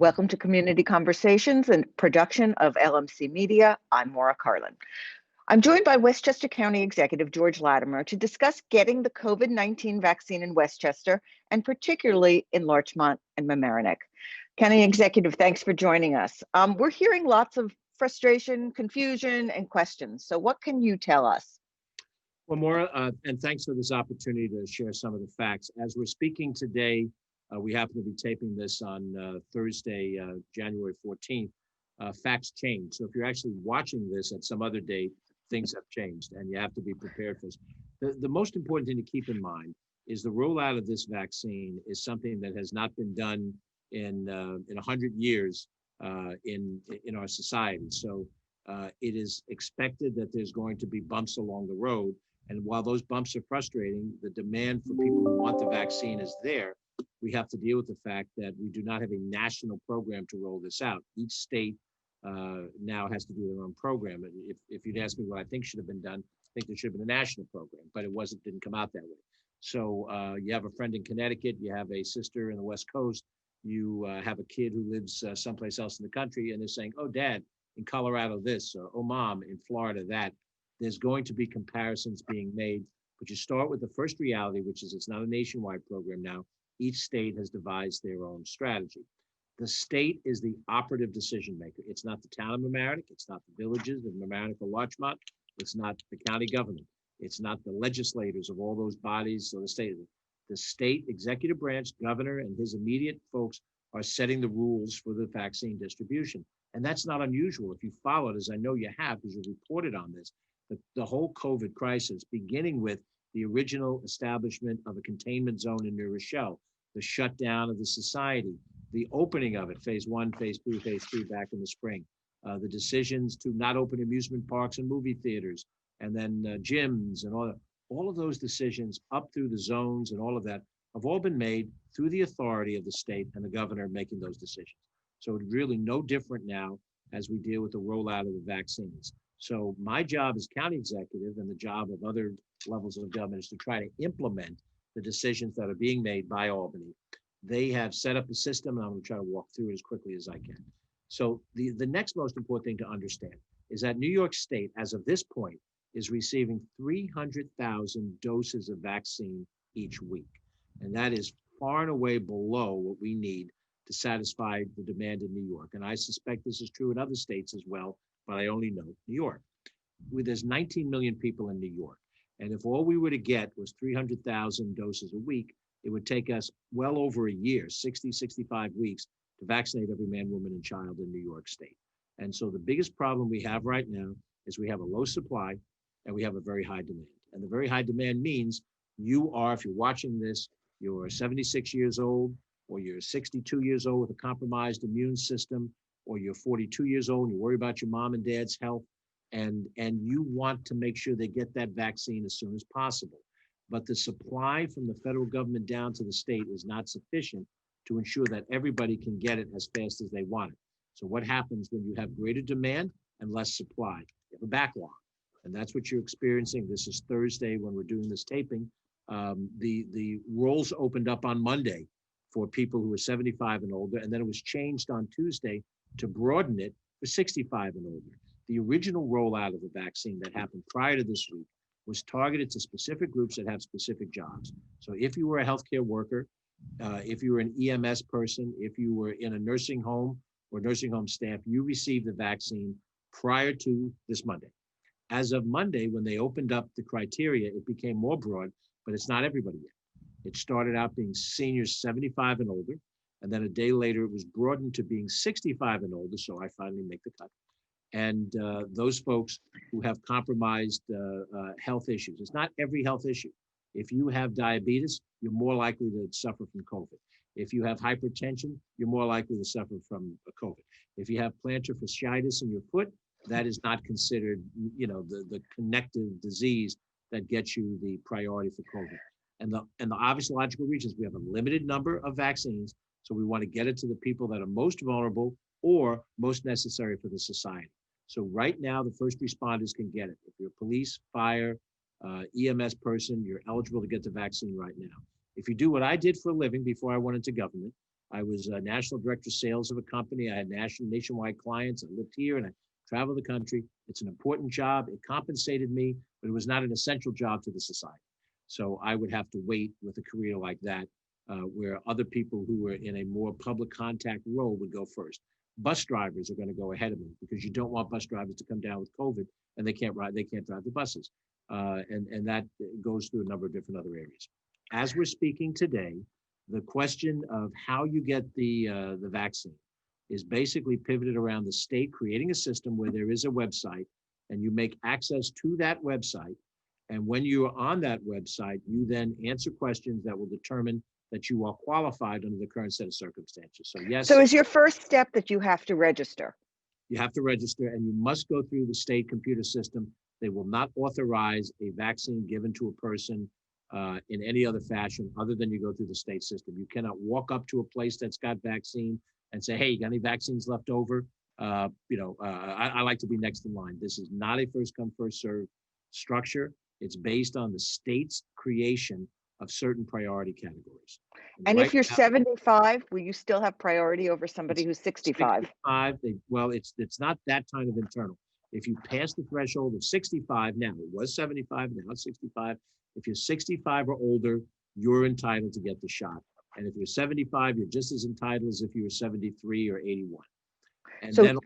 Welcome to Community Conversations and production of LMC Media. I'm Maura. I'm joined by Westchester County Executive George Latimer to discuss getting the COVID-19 vaccine in Westchester, and particularly in Larchmont and Mamaroneck. County Executive, thanks for joining us. We're hearing lots of frustration, confusion, and questions. So what can you tell us? Well, Maura, and thanks for this opportunity to share some of the facts. As we're speaking today, we happen to be taping this on Thursday, January 14th. Facts change. So if you're actually watching this at some other date, things have changed and you have to be prepared for this. The most important thing to keep in mind is the rollout of this vaccine is something that has not been done in 100 years in our society. So it is expected that there's going to be bumps along the road. And while those bumps are frustrating, the demand for people who want the vaccine is there. We have to deal with the fact that we do not have a national program to roll this out. Each state now has to do their own program. And if you'd ask me what I think should have been done, I think there should have been a national program, but it didn't come out that way. So you have a friend in Connecticut, you have a sister in the West Coast, you have a kid who lives someplace else in the country, and they're saying, oh, Dad, in Colorado this, or oh, Mom, in Florida that. There's going to be comparisons being made, but you start with the first reality, which is it's not a nationwide program now. Each state has devised their own strategy. The state is the operative decision maker. It's not the town of Mamaroneck. It's not the villages of Mamaroneck or Larchmont. It's not the county government. It's not the legislators of all those bodies. So the state executive branch, governor, and his immediate folks are setting the rules for the vaccine distribution. And that's not unusual. If you followed, as I know you have, because you reported on this, the whole COVID crisis, beginning with the original establishment of a containment zone in New Rochelle, the shutdown of the society, the opening of it, phase 1, phase 2, phase 3 back in the spring, the decisions to not open amusement parks and movie theaters, and then gyms and all of those decisions up through the zones and all of that have all been made through the authority of the state and the governor making those decisions. So it's really no different now as we deal with the rollout of the vaccines. So my job as county executive and the job of other levels of government is to try to implement the decisions that are being made by Albany. They have set up a system, and I'm going to try to walk through it as quickly as I can. So the next most important thing to understand is that New York State, as of this point, is receiving 300,000 doses of vaccine each week. And that is far and away below what we need to satisfy the demand in New York. And I suspect this is true in other states as well, but I only know New York. There's 19 million people in New York. And if all we were to get was 300,000 doses a week, it would take us well over a year, 60, 65 weeks, to vaccinate every man, woman, and child in New York State. And so the biggest problem we have right now is we have a low supply and we have a very high demand. And the very high demand means you are, if you're watching this, you're 76 years old, or you're 62 years old with a compromised immune system, or you're 42 years old and you worry about your mom and dad's health, and you want to make sure they get that vaccine as soon as possible. But the supply from the federal government down to the state is not sufficient to ensure that everybody can get it as fast as they want it. So what happens when you have greater demand and less supply? You have a backlog. And that's what you're experiencing. This is Thursday when we're doing this taping. The rolls opened up on Monday for people who are 75 and older, and then it was changed on Tuesday to broaden it for 65 and older. The original rollout of the vaccine that happened prior to this week was targeted to specific groups that have specific jobs. So if you were a healthcare worker, if you were an EMS person, if you were in a nursing home or nursing home staff, you received the vaccine prior to this Monday. As of Monday, when they opened up the criteria, it became more broad, but it's not everybody yet. It started out being seniors 75 and older, and then a day later it was broadened to being 65 and older, so I finally make the cut. And those folks who have compromised health issues. It's not every health issue. If you have diabetes, you're more likely to suffer from COVID. If you have hypertension, you're more likely to suffer from COVID. If you have plantar fasciitis in your foot, that is not considered, the connective disease that gets you the priority for COVID. And the obvious logical reason is we have a limited number of vaccines, so we want to get it to the people that are most vulnerable or most necessary for the society. So right now, the first responders can get it. If you're police, fire, EMS person, you're eligible to get the vaccine right now. If you do what I did for a living before I went into government, I was a national director of sales of a company. I had nationwide clients. I lived here and I traveled the country. It's an important job. It compensated me, but it was not an essential job to the society. So I would have to wait with a career like that, where other people who were in a more public contact role would go first. Bus drivers are going to go ahead of me because you don't want bus drivers to come down with COVID and they can't drive the buses. And that goes through a number of different other areas. As we're speaking today, the question of how you get the vaccine is basically pivoted around the state creating a system where there is a website and you make access to that website. And when you are on that website, you then answer questions that will determine that you are qualified under the current set of circumstances. So yes. So is your first step that you have to register? You have to register and you must go through the state computer system. They will not authorize a vaccine given to a person in any other fashion other than you go through the state system. You cannot walk up to a place that's got vaccine and say, hey, you got any vaccines left over? I like to be next in line. This is not a first come, first serve structure. It's based on the state's creation of certain priority categories. And right if you're 75, will you still have priority over somebody who's 65? 65, it's not that kind of internal. If you pass the threshold of 65 now, it was 75, now it's 65. If you're 65 or older, you're entitled to get the shot. And if you're 75, you're just as entitled as if you were 73 or 81. And so then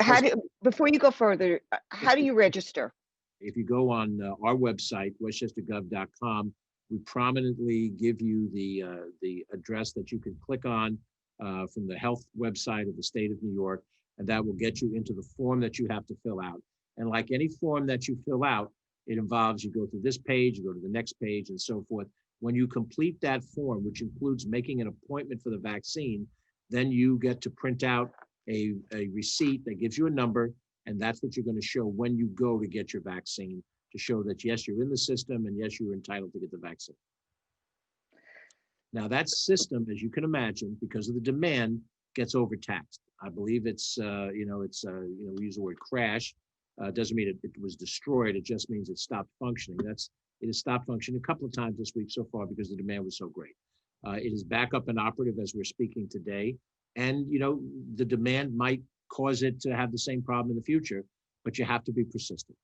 before you go further, how do you register? If you go on our website, westchestergov.com, we prominently give you the address that you can click on from the health website of the state of New York, and that will get you into the form that you have to fill out. And like any form that you fill out, it involves you go through this page, you go to the next page, and so forth. When you complete that form, which includes making an appointment for the vaccine, then you get to print out a receipt that gives you a number, and that's what you're going to show when you go to get your vaccine, to show that, yes, you're in the system, and yes, you're entitled to get the vaccine. Now, that system, as you can imagine, because of the demand, gets overtaxed. I believe it's, we use the word crash. Doesn't mean it was destroyed. It just means it stopped functioning. It has stopped functioning a couple of times this week so far because the demand was so great. It is back up and operative as we're speaking today. And, the demand might cause it to have the same problem in the future, but you have to be persistent.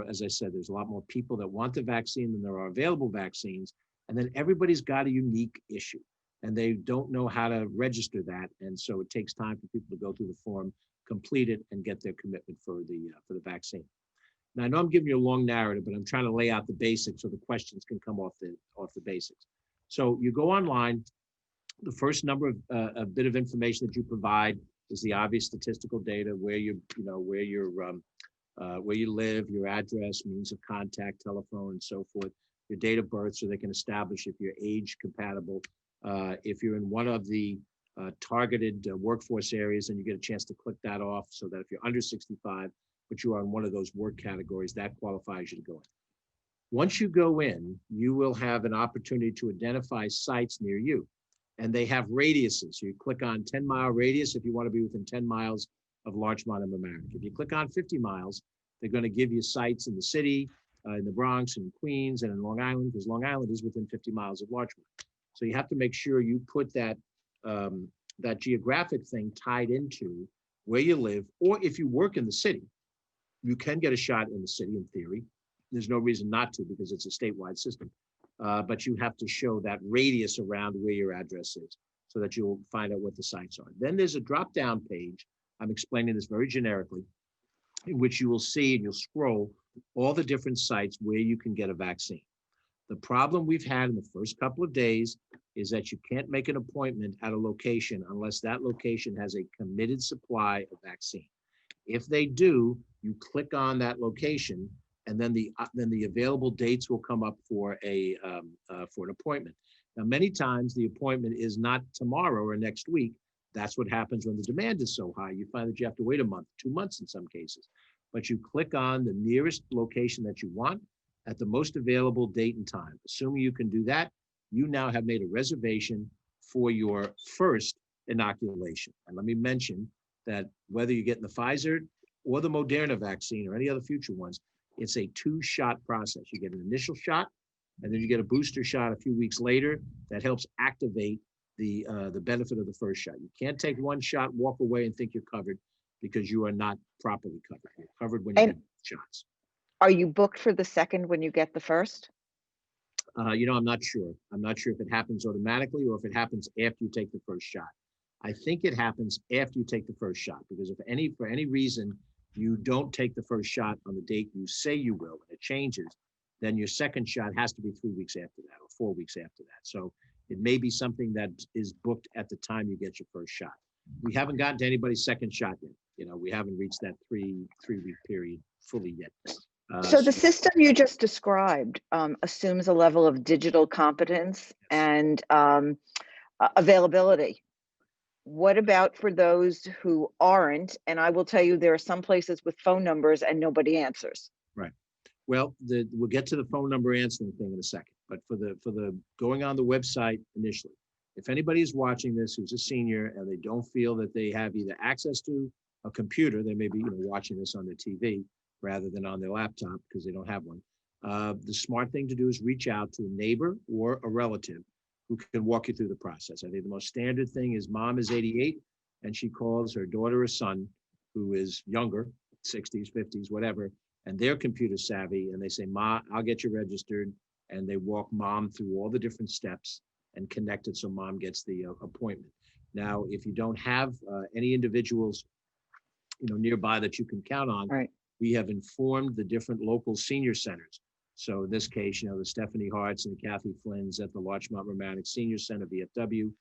As I said, there's a lot more people that want the vaccine than there are available vaccines. And then everybody's got a unique issue and they don't know how to register that. And so it takes time for people to go through the form, complete it, and get their commitment for the vaccine. Now, I know I'm giving you a long narrative, but I'm trying to lay out the basics so the questions can come off the basics. So you go online. The first a bit of information that you provide is the obvious statistical data, where you live, your address, means of contact, telephone, and so forth, your date of birth, so they can establish if you're age compatible. If you're in one of the targeted workforce areas, and you get a chance to click that off, so that if you're under 65, but you are in one of those work categories, that qualifies you to go in. Once you go in, you will have an opportunity to identify sites near you. And they have radiuses. So you click on 10-mile radius if you want to be within 10 miles of Larchmont and Mamaroneck. If you click on 50 miles, they're going to give you sites in the city, in the Bronx, and Queens, and in Long Island, because Long Island is within 50 miles of Larchmont. So you have to make sure you put that geographic thing tied into where you live, or if you work in the city, you can get a shot in the city in theory. There's no reason not to because it's a statewide system. But you have to show that radius around where your address is so that you'll find out what the sites are. Then there's a drop-down page. I'm explaining this very generically, in which you will see, and you'll scroll, all the different sites where you can get a vaccine. The problem we've had in the first couple of days is that you can't make an appointment at a location unless that location has a committed supply of vaccine. If they do, you click on that location, and then the available dates will come up for an appointment. Now, many times the appointment is not tomorrow or next week. That's what happens when the demand is so high. You find that you have to wait a month, 2 months in some cases. But you click on the nearest location that you want at the most available date and time. Assuming you can do that, you now have made a reservation for your first inoculation. And let me mention that whether you're getting the Pfizer or the Moderna vaccine or any other future ones, it's a 2-shot process. You get an initial shot, and then you get a booster shot a few weeks later that helps activate the benefit of the first shot. You can't take one shot, walk away, and think you're covered, because you are not properly covered. You're covered when you And get shots. are you booked for the second when you get the first? I'm not sure. I'm not sure if it happens automatically or if it happens after you take the first shot. I think it happens after you take the first shot, because if for any reason you don't take the first shot on the date you say you will, and it changes, then your second shot has to be 3 weeks after that or 4 weeks after that. So it may be something that is booked at the time you get your first shot. We haven't gotten to anybody's second shot yet. We haven't reached that three-week period fully yet. So the system you just described assumes a level of digital competence and availability. What about for those who aren't? And I will tell you, there are some places with phone numbers and nobody answers. Right. Well, we'll get to the phone number answering thing in a second. But for the going on the website initially, if anybody is watching this who's a senior and they don't feel that they have either access to a computer, they may be watching this on their TV rather than on their laptop because they don't have one. The smart thing to do is reach out to a neighbor or a relative who can walk you through the process. I think the most standard thing is mom is 88 and she calls her daughter or son who is younger, 60s, 50s, whatever, and they're computer savvy, and they say, Ma, I'll get you registered. And they walk mom through all the different steps and connect it so mom gets the appointment. Now, if you don't have any individuals nearby that you can count on, Right. We have informed the different local senior centers. So in this case, the Stephanie Harts and the Kathy Flynn's at the Larchmont Mamaroneck Senior Center, VFW,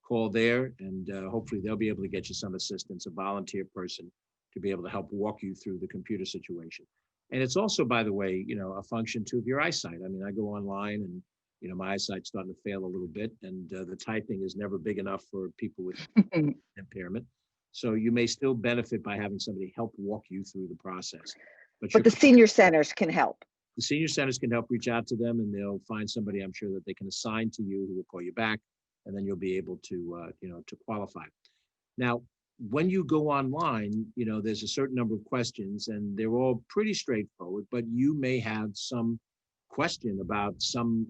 call there, and hopefully they'll be able to get you some assistance, a volunteer person to be able to help walk you through the computer situation. And it's also, by the way, a function too of your eyesight. I mean, I go online and, my eyesight's starting to fail a little bit, and the typing is never big enough for people with impairment. So you may still benefit by having somebody help walk you through the process. But the senior centers can help. The senior centers can help. Reach out to them and they'll find somebody, I'm sure, that they can assign to you who will call you back, and then you'll be able to, to qualify. Now, when you go online, there's a certain number of questions and they're all pretty straightforward, but you may have some question about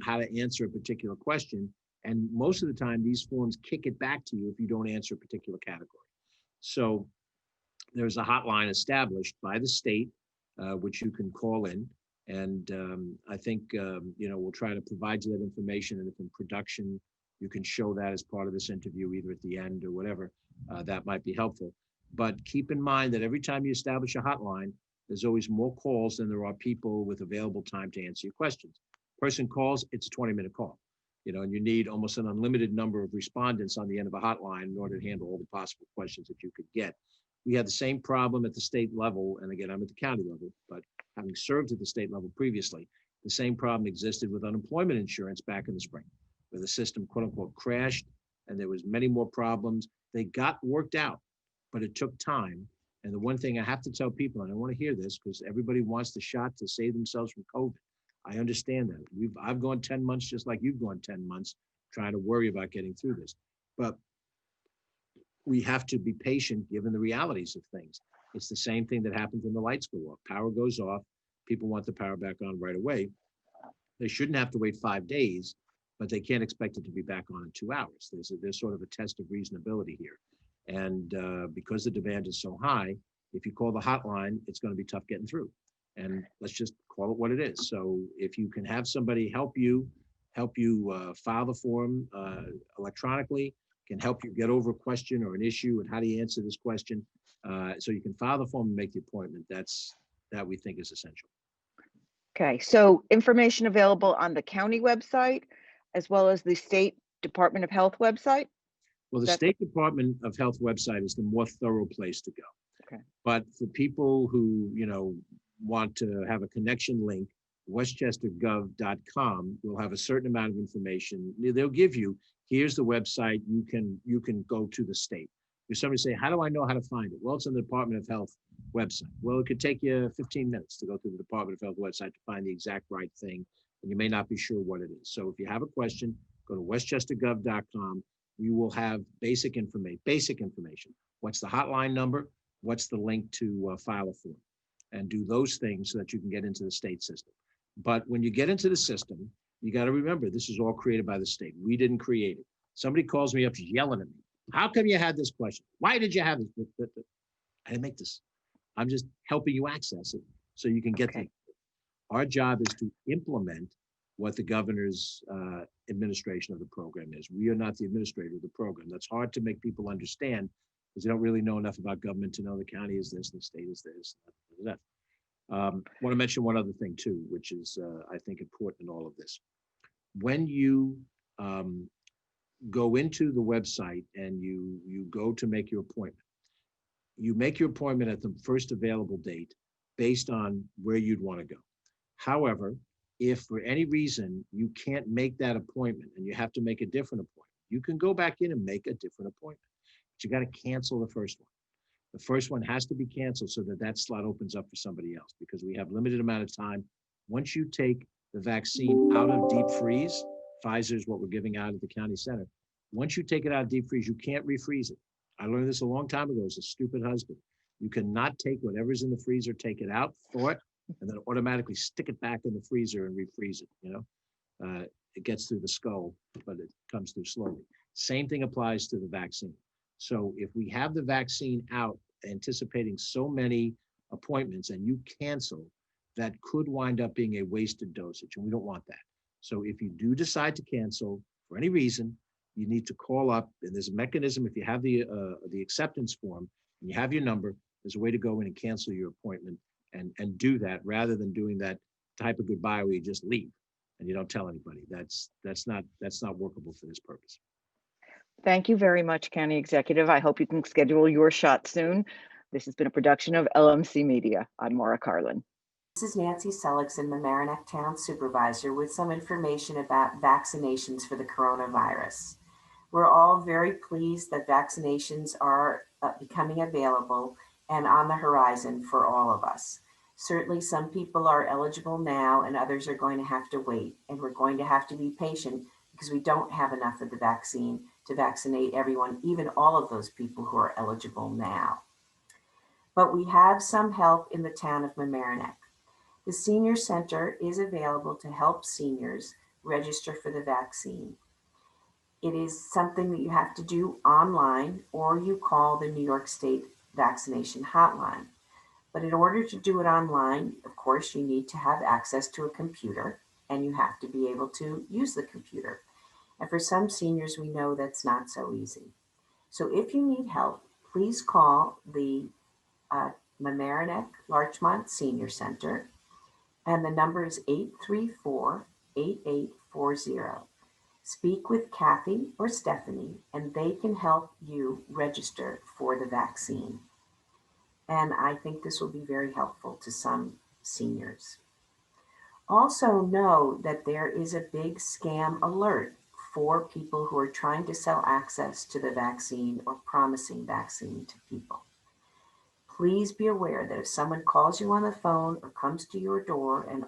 how to answer a particular question. And most of the time, these forms kick it back to you if you don't answer a particular category. So there's a hotline established by the state, which you can call in. And I think, we'll try to provide you that information. And if in production, you can show that as part of this interview, either at the end or whatever, that might be helpful. But keep in mind that every time you establish a hotline, there's always more calls than there are people with available time to answer your questions. Person calls, it's a 20-minute call, and you need almost an unlimited number of respondents on the end of a hotline in order to handle all the possible questions that you could get. We had the same problem at the state level, and again, I'm at the county level, but having served at the state level previously, the same problem existed with unemployment insurance back in the spring, where the system, quote unquote, crashed, and there was many more problems. They got worked out, but it took time. And the one thing I have to tell people, and I want to hear this because everybody wants the shot to save themselves from COVID. I understand that. I've gone 10 months just like you've gone 10 months trying to worry about getting through this. But we have to be patient given the realities of things. It's the same thing that happens when the lights go off. Power goes off. People want the power back on right away. They shouldn't have to wait 5 days, but they can't expect it to be back on in 2 hours. There's sort of a test of reasonability here. And because the demand is so high, if you call the hotline, it's going to be tough getting through. And let's just call it what it is. So if you can have somebody help you file the form electronically, can help you get over a question or an issue and how do you answer this question, so you can file the form and make the appointment. That we think is essential. Okay, so information available on the county website as well as the State Department of Health website? Well, the State Department of Health website is the more thorough place to go. Okay. But for people who, want to have a connection link, westchestergov.com will have a certain amount of information. They'll give you, here's the website, you can go to the state. If somebody say, how do I know how to find it? Well, it's on the Department of Health website. Well, it could take you 15 minutes to go through the Department of Health website to find the exact right thing, and you may not be sure what it is. So if you have a question, go to westchestergov.com. You will have basic information. What's the hotline number? What's the link to file a form? And do those things so that you can get into the state system. But when you get into the system, you got to remember, this is all created by the state. We didn't create it. Somebody calls me up, she's yelling at me. How come you had this question? Why did you have this? I didn't make this. I'm just helping you access it so you can get Okay. Our job is to implement what the governor's administration of the program is. We are not the administrator of the program. That's hard to make people understand because they don't really know enough about government to know the county is this, the state is this, that. Want to mention one other thing too, which is I think important in all of this. When you go into the website and you go to make your appointment, you make your appointment at the first available date based on where you'd want to go. However, if for any reason you can't make that appointment and you have to make a different appointment, you can go back in and make a different appointment. But you got to cancel the first one. The first one has to be canceled so that that slot opens up for somebody else because we have limited amount of time. Once you take the vaccine out of deep freeze, Pfizer is what we're giving out at the county center. Once you take it out of deep freeze, you can't refreeze it. I learned this a long time ago as a stupid husband. You cannot take whatever's in the freezer, take it out, thaw it, and then automatically stick it back in the freezer and refreeze it. It gets through the skull, but it comes through slowly. Same thing applies to the vaccine. So if we have the vaccine out anticipating so many appointments and you cancel, that could wind up being a wasted dosage, and we don't want that. So if you do decide to cancel for any reason, you need to call up, and there's a mechanism. If you have the acceptance form and you have your number, there's a way to go in and cancel your appointment and do that rather than doing that type of goodbye where you just leave and you don't tell anybody. That's not workable for this purpose. Thank you very much, County Executive. I hope you can schedule your shot soon. This has been a production of LMC Media. I'm Maura Carlin. This is Nancy Seligson, Mamaroneck Town Supervisor, with some information about vaccinations for the coronavirus. We're all very pleased that vaccinations are becoming available and on the horizon for all of us. Certainly some people are eligible now and others are going to have to wait, and we're going to have to be patient because we don't have enough of the vaccine to vaccinate everyone, even all of those people who are eligible now. But we have some help in the town of Mamaroneck. The Senior Center is available to help seniors register for the vaccine. It is something that you have to do online, or you call the New York State Vaccination Hotline. But in order to do it online, of course, you need to have access to a computer and you have to be able to use the computer. And for some seniors, we know that's not so easy. So if you need help, please call the Mamaroneck Larchmont Senior Center, and the number is 834-8840. Speak with Kathy or Stephanie, and they can help you register for the vaccine. And I think this will be very helpful to some seniors. Also know that there is a big scam alert for people who are trying to sell access to the vaccine or promising vaccine to people. Please be aware that if someone calls you on the phone or comes to your door and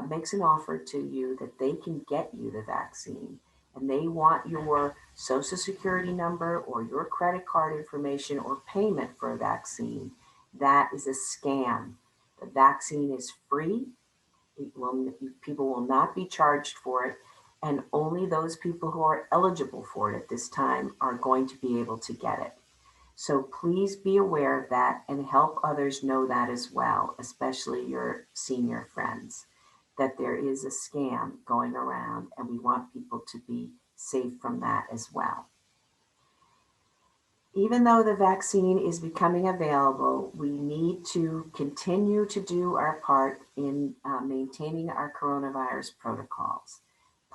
makes an offer to you that they can get you the vaccine, and they want your social security number or your credit card information or payment for a vaccine, that is a scam. The vaccine is free. People will not be charged for it, and only those people who are eligible for it at this time are going to be able to get it. So please be aware of that and help others know that as well, especially your senior friends, that there is a scam going around and we want people to be safe from that as well. Even though the vaccine is becoming available, we need to continue to do our part in maintaining our coronavirus protocols.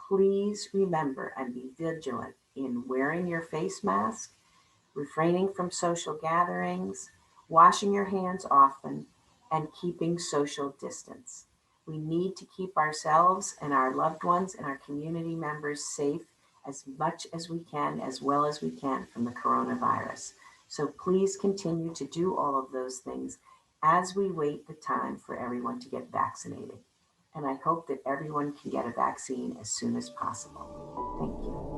Please remember and be vigilant in wearing your face mask, refraining from social gatherings, washing your hands often, and keeping social distance. We need to keep ourselves and our loved ones and our community members safe as much as we can, as well as we can, from the coronavirus. So please continue to do all of those things as we wait the time for everyone to get vaccinated. And I hope that everyone can get a vaccine as soon as possible. Thank you.